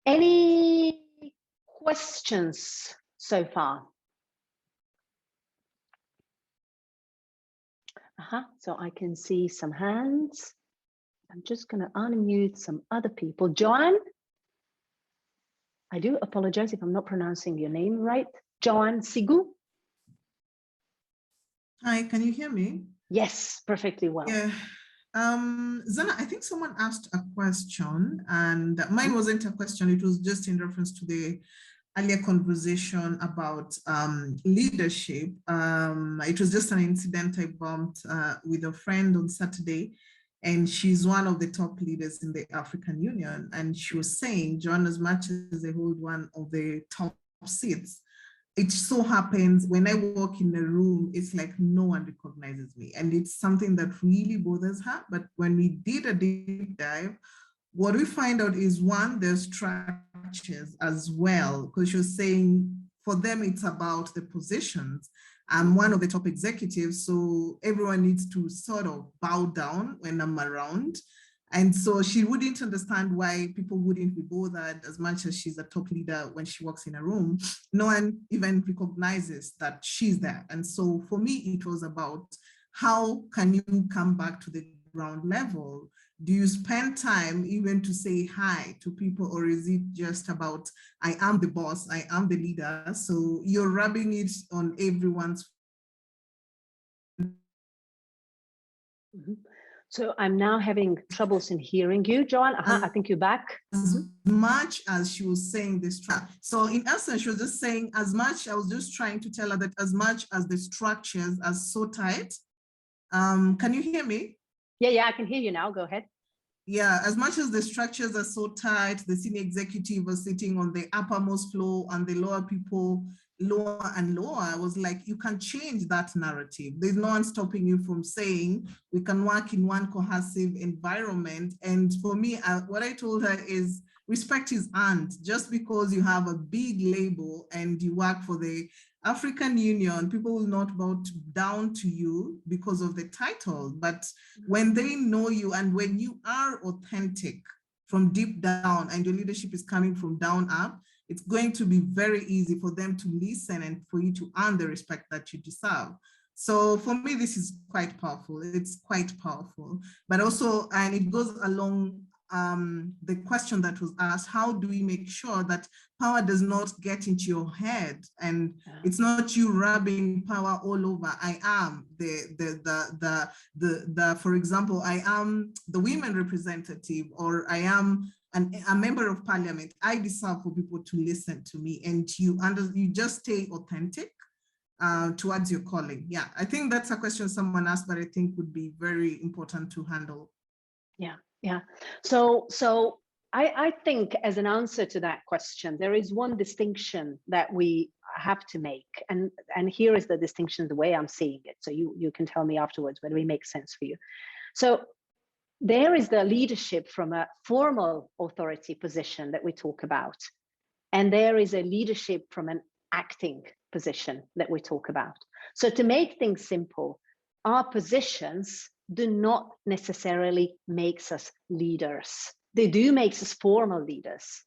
Any questions so far? So I can see some hands. I'm just going to unmute some other people. Joanne, I do apologize if I'm not pronouncing your name right. Joanne Sigu. Hi, can you hear me? Yes, perfectly well. Yeah. Zana, I think someone asked a question, and mine wasn't a question. It was just in reference to the earlier conversation about leadership. It was just an incident I bumped with a friend on Saturday, and she's one of the top leaders in the African Union. And she was saying, John, as much as they hold one of the top seats, it so happens when I walk in a room, it's like no one recognizes me. And it's something that really bothers her. But when we did a deep dive, what we find out is, one, there's structures as well, because you're saying for them, it's about the positions. I'm one of the top executives, so everyone needs to sort of bow down when I'm around. And so she wouldn't understand why people wouldn't be bothered as much as she's a top leader when she walks in a room. No one even recognizes that she's there. And so for me, it was about how can you come back to the ground level? Do you spend time even to say hi to people, or is it just about, I am the boss, I am the leader? So you're rubbing it on everyone's. So I'm now having troubles in hearing you, Joanne. I think you're back. As much as she was saying this, so in essence, she was just saying, as much, I was just trying to tell her that as much as the structures are so tight, can you hear me? Yeah, I can hear you now. Go ahead. Yeah, as much as the structures are so tight, the senior executive was sitting on the uppermost floor and the lower people lower and lower. I was like, you can change that narrative. There's no one stopping you from saying we can work in one cohesive environment. And for me, what I told her is respect is earned. Just because you have a big label and you work for the African Union, people will not bow down to you because of the title. But when they know you and when you are authentic from deep down and your leadership is coming from down up, it's going to be very easy for them to listen and for you to earn the respect that you deserve. So for me, this is quite powerful. It's quite powerful, but also, and it goes along the question that was asked, how do we make sure that power does not get into your head and it's not you rubbing power all over? I am for example, I am the women representative, or I am a member of parliament. I deserve for people to listen to me, and you just stay authentic towards your calling. Yeah, I think that's a question someone asked, but I think would be very important to handle. Yeah. So I think as an answer to that question, there is one distinction that we have to make. And here is the distinction, the way I'm seeing it. So you can tell me afterwards whether it makes sense for you. So there is the leadership from a formal authority position that we talk about. And there is a leadership from an acting position that we talk about. So to make things simple, our positions do not necessarily make us leaders. They do make us formal leaders,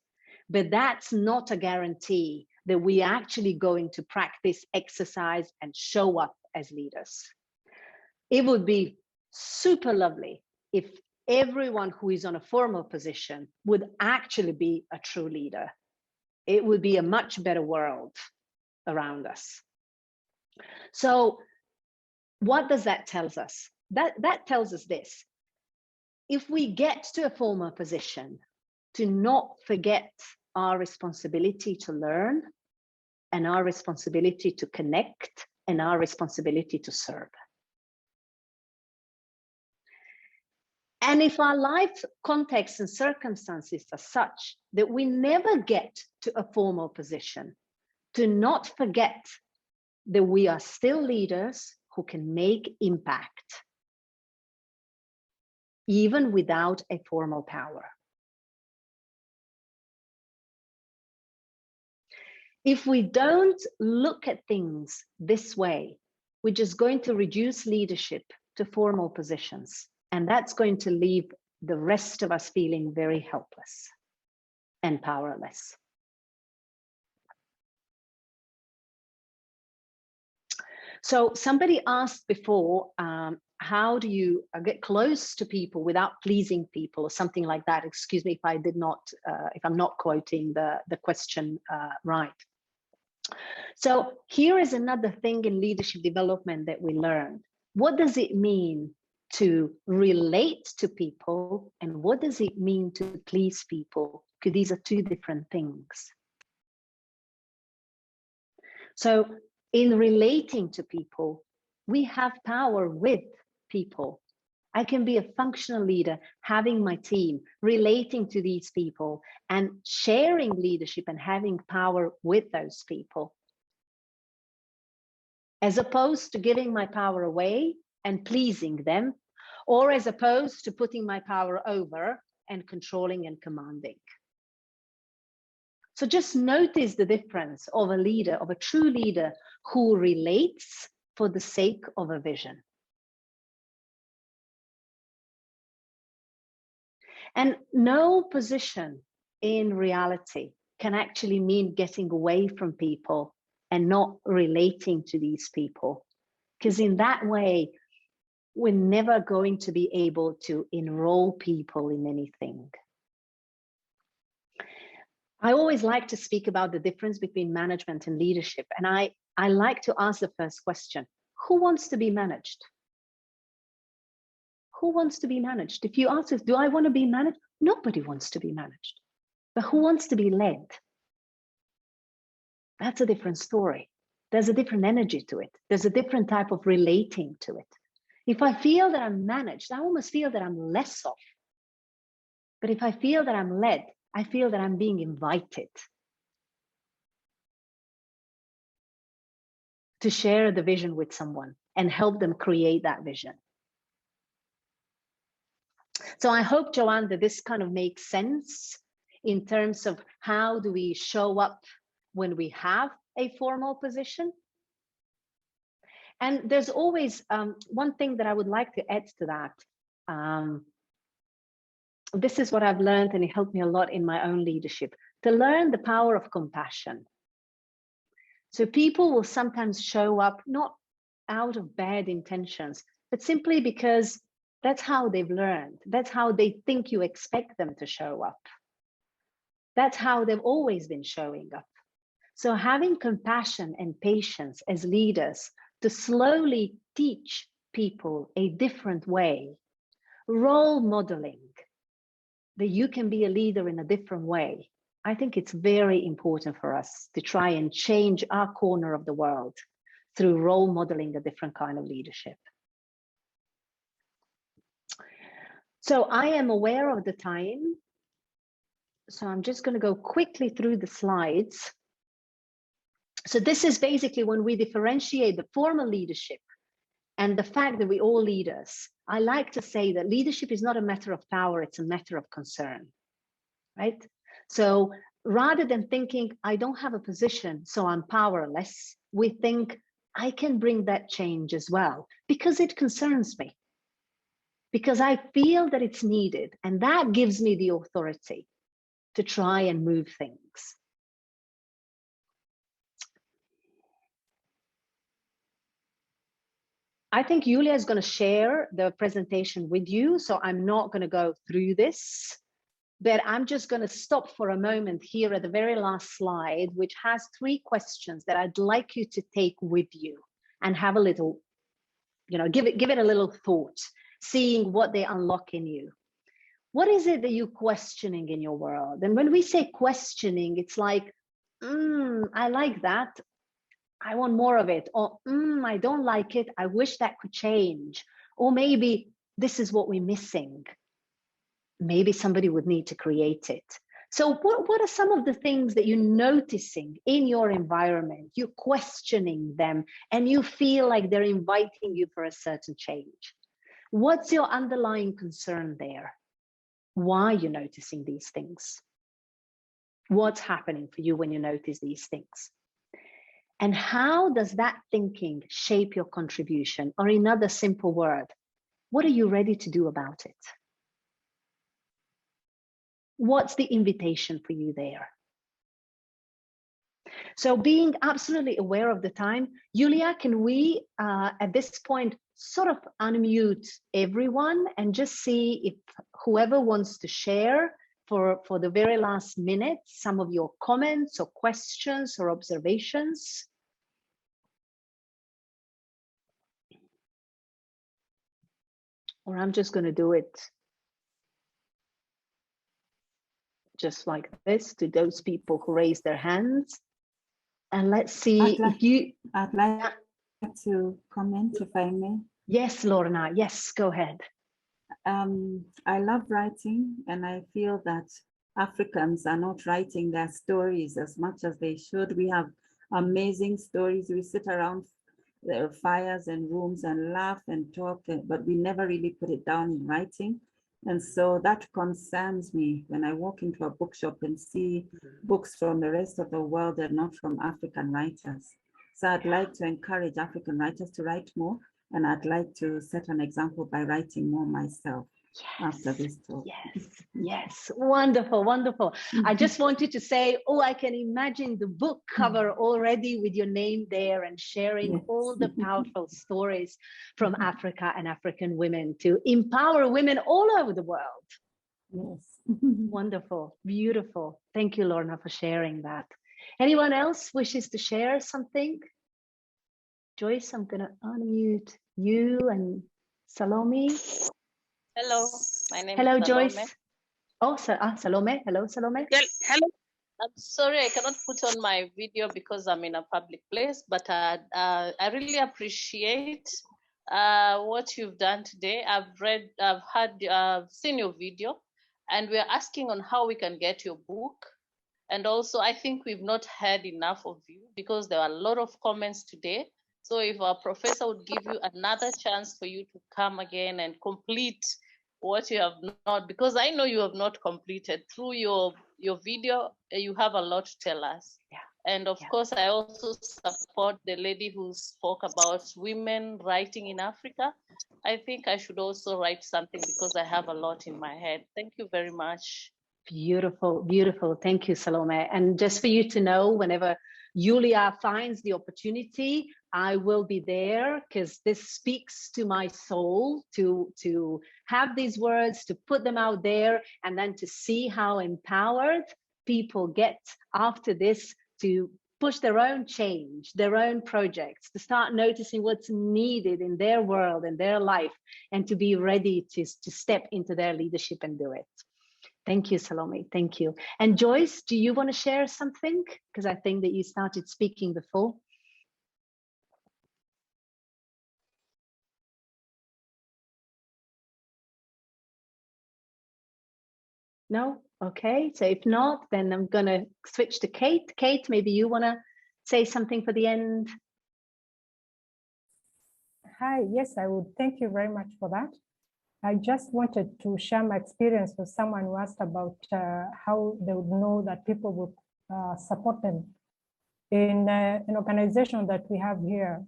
but that's not a guarantee that we are actually going to practice, exercise, and show up as leaders. It would be super lovely if everyone who is on a formal position would actually be a true leader. It would be a much better world around us. So what does that tell us? That tells us this. If we get to a formal position, to not forget our responsibility to learn and our responsibility to connect and our responsibility to serve. And if our life context and circumstances are such that we never get to a formal position, do not forget that we are still leaders who can make impact, even without a formal power. If we don't look at things this way, we're just going to reduce leadership to formal positions. And that's going to leave the rest of us feeling very helpless and powerless. So somebody asked before, how do you get close to people without pleasing people or something like that? Excuse me if I did not, if I'm not quoting the question right. So here is another thing in leadership development that we learned. What does it mean to relate to people, and what does it mean to please people? Because these are two different things. So in relating to people, we have power with people. I can be a functional leader, having my team, relating to these people and sharing leadership and having power with those people, as opposed to giving my power away and pleasing them, or as opposed to putting my power over and controlling and commanding. So just notice the difference of a leader, of a true leader who relates for the sake of a vision. And no position in reality can actually mean getting away from people and not relating to these people, because in that way, we're never going to be able to enroll people in anything. I always like to speak about the difference between management and leadership. And I like to ask the first question: who wants to be managed? Who wants to be managed? If you ask us, do I want to be managed? Nobody wants to be managed. But who wants to be led? That's a different story. There's a different energy to it. There's a different type of relating to it. If I feel that I'm managed, I almost feel that I'm less of. But if I feel that I'm led, I feel that I'm being invited to share the vision with someone and help them create that vision. So I hope, Joanne, that this kind of makes sense in terms of how do we show up when we have a formal position. And there's always one thing that I would like to add to that. This is what I've learned, and it helped me a lot in my own leadership, to learn the power of compassion. So people will sometimes show up not out of bad intentions, but simply because that's how they've learned. That's how they think you expect them to show up. That's how they've always been showing up. So having compassion and patience as leaders to slowly teach people a different way, role modeling, that you can be a leader in a different way. I think it's very important for us to try and change our corner of the world through role modeling a different kind of leadership. So I am aware of the time. So I'm just going to go quickly through the slides. So this is basically when we differentiate the formal leadership and the fact that we're all leaders. I like to say that leadership is not a matter of power, it's a matter of concern, right? So rather than thinking, I don't have a position, so I'm powerless, we think, I can bring that change as well, because it concerns me, because I feel that it's needed, and that gives me the authority to try and move things. I think Julija is going to share the presentation with you, so I'm not going to go through this, but I'm just going to stop for a moment here at the very last slide, which has 3 questions that I'd like you to take with you and have a little, give it a little thought, seeing what they unlock in you. What is it that you're questioning in your world? And when we say questioning, it's like, I like that, I want more of it, or I don't like it, I wish that could change, or maybe this is what we're missing. Maybe somebody would need to create it. So what are some of the things that you're noticing in your environment? You're questioning them and you feel like they're inviting you for a certain change. What's your underlying concern there? Why are you noticing these things? What's happening for you when you notice these things? And how does that thinking shape your contribution? Or in another simple word, what are you ready to do about it? What's the invitation for you there? So being absolutely aware of the time, Julija, can we at this point sort of unmute everyone and just see if whoever wants to share for the very last minute, some of your comments or questions or observations? Or I'm just going to do it just like this to those people who raise their hands. And let's see I'd like to comment, if I may. Yes, Lorna, yes, go ahead. I love writing, and I feel that Africans are not writing their stories as much as they should. We have amazing stories. We sit around their fires and rooms and laugh and talk, but we never really put it down in writing. And so that concerns me when I walk into a bookshop and see books from the rest of the world and not from African writers. So I'd like to encourage African writers to write more, and I'd like to set an example by writing more myself. Yes, after this talk. Yes, wonderful, wonderful. I just wanted to say, I can imagine the book cover already with your name there and sharing all the powerful stories from Africa and African women to empower women all over the world. Yes. Wonderful, beautiful. Thank you, Lorna, for sharing that. Anyone else wishes to share something? Joyce, I'm going to unmute you and Salome. Hello, my name is Salome. Joyce. Oh, Salome. Hello, Salome. Yeah, hello. I'm sorry, I cannot put on my video because I'm in a public place, but I really appreciate what you've done today. I've seen your video, and we're asking on how we can get your book. And also, I think we've not heard enough of you because there are a lot of comments today. So if our professor would give you another chance for you to come again and complete what you have not, because I know you have not completed through your video, you have a lot to tell us. Yeah. And of course, I also support the lady who spoke about women writing in Africa. I think I should also write something because I have a lot in my head. Thank you very much. Beautiful, beautiful. Thank you, Salome. And just for you to know, whenever Julija finds the opportunity, I will be there, because this speaks to my soul to have these words, to put them out there, and then to see how empowered people get after this to push their own change, their own projects, to start noticing what's needed in their world and their life, and to be ready to step into their leadership and do it. Thank you, Salome. Thank you. And Joyce, do you want to share something? Because I think that you started speaking before. No? Okay. So if not, then I'm going to switch to Kate. Kate, maybe you want to say something for the end? Hi. Yes, I would. Thank you very much for that. I just wanted to share my experience with someone who asked about how they would know that people would support them. In an organization that we have here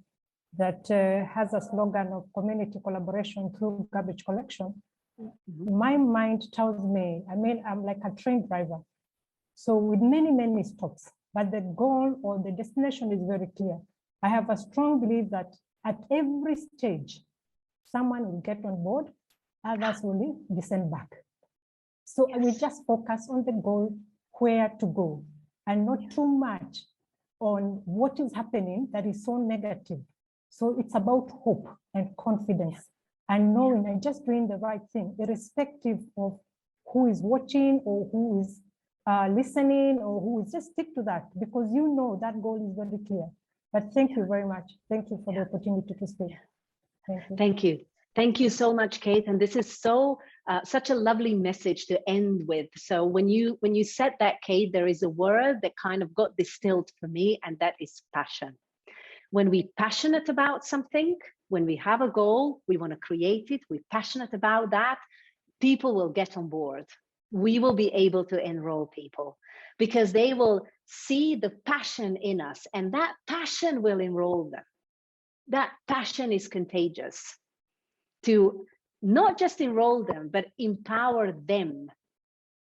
that has a slogan of community collaboration through garbage collection, my mind tells me, I'm like a train driver. So with many, many stops, but the goal or the destination is very clear. I have a strong belief that At every stage, someone will get on board, others will descend back. So we just focus on the goal, where to go, and not too much on what is happening that is so negative. So it's about hope and confidence and knowing and just doing the right thing, irrespective of who is watching or who is listening or who is, just stick to that, because you know that goal is very clear. But thank you very much. Thank you for the opportunity to speak. Thank you. Thank you. Thank you so much, Kate. And this is so such a lovely message to end with. So when you said that, Kate, there is a word that kind of got distilled for me, and that is passion. When we're passionate about something, when we have a goal, we want to create it, we're passionate about that, people will get on board. We will be able to enroll people because they will see the passion in us, and that passion will enroll them. That passion is contagious to not just enroll them, but empower them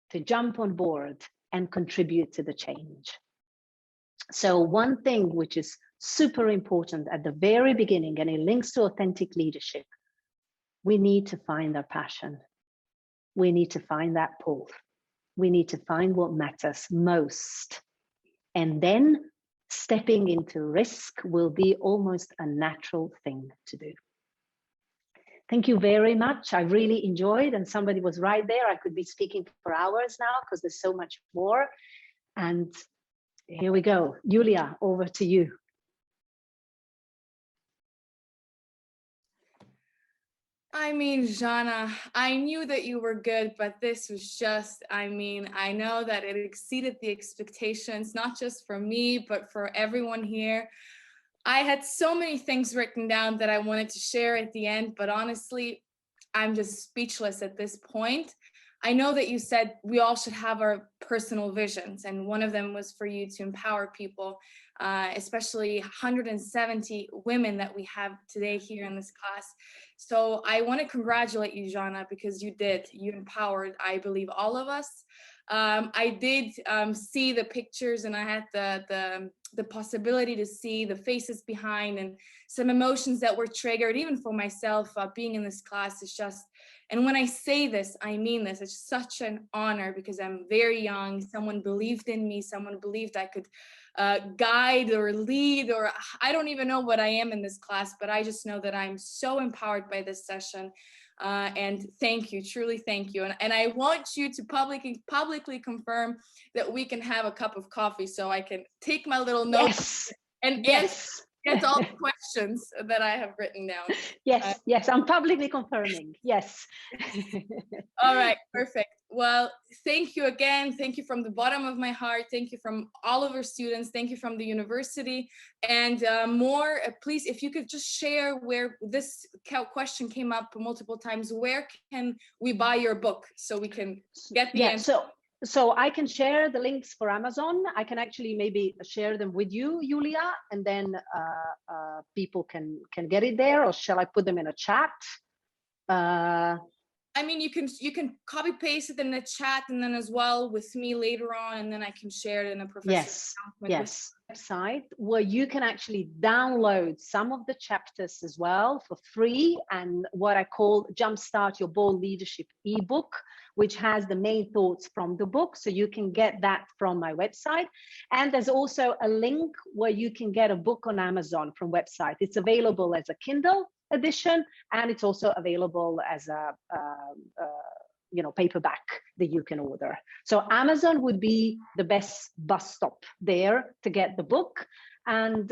to jump on board and contribute to the change. So one thing which is super important at the very beginning, and it links to authentic leadership, we need to find our passion. We need to find that pull. We need to find what matters most. And then stepping into risk will be almost a natural thing to do. Thank you very much. I really enjoyed, and somebody was right there. I could be speaking for hours now because there's so much more. And here we go. Julija, over to you. I mean, Zana, I knew that you were good, but this was just, I mean, I know that it exceeded the expectations, not just for me, but for everyone here. I had so many things written down that I wanted to share at the end, but honestly, I'm just speechless at this point. I know that you said we all should have our personal visions, and one of them was for you to empower people, especially 170 women that we have today here in this class. So I want to congratulate you, Zana, because you did. You empowered, I believe, all of us. I did see the pictures, and I had the possibility to see the faces behind and some emotions that were triggered, even for myself. Being in this class is just, and when I say this, I mean this, it's such an honor because I'm very young. Someone believed in me, someone believed I could guide or lead, or I don't even know what I am in this class, but I just know that I'm so empowered by this session. And thank you, truly thank you. And I want you to publicly confirm that we can have a cup of coffee so I can take my little notes and get all the questions that I have written down. Yes, I'm publicly confirming. Yes. All right, perfect. Well, thank you again. Thank you from the bottom of my heart. Thank you from all of our students. Thank you from the university. And more, please, if you could just share where this question came up multiple times, where can we buy your book so we can get the answer? So I can share the links for Amazon. I can actually maybe share them with you, Julija, and then people can get it there, or shall I put them in a chat? I mean, you can copy paste it in the chat, and then as well with me later on, and then I can share it in a professional website where you can actually download some of the chapters as well for free, and what I call Jumpstart Your Bold Leadership ebook, which has the main thoughts from the book. So you can get that from my website. And there's also a link where you can get a book on Amazon from website. It's available as a Kindle edition, and it's also available as a paperback that you can order. So Amazon would be the best bus stop there to get the book. And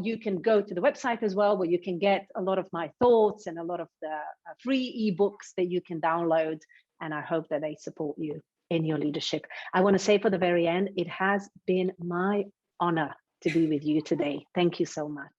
you can go to the website as well, where you can get a lot of my thoughts and a lot of the free ebooks that you can download. And I hope that they support you in your leadership. I want to say for the very end, it has been my honor to be with you today. Thank you so much.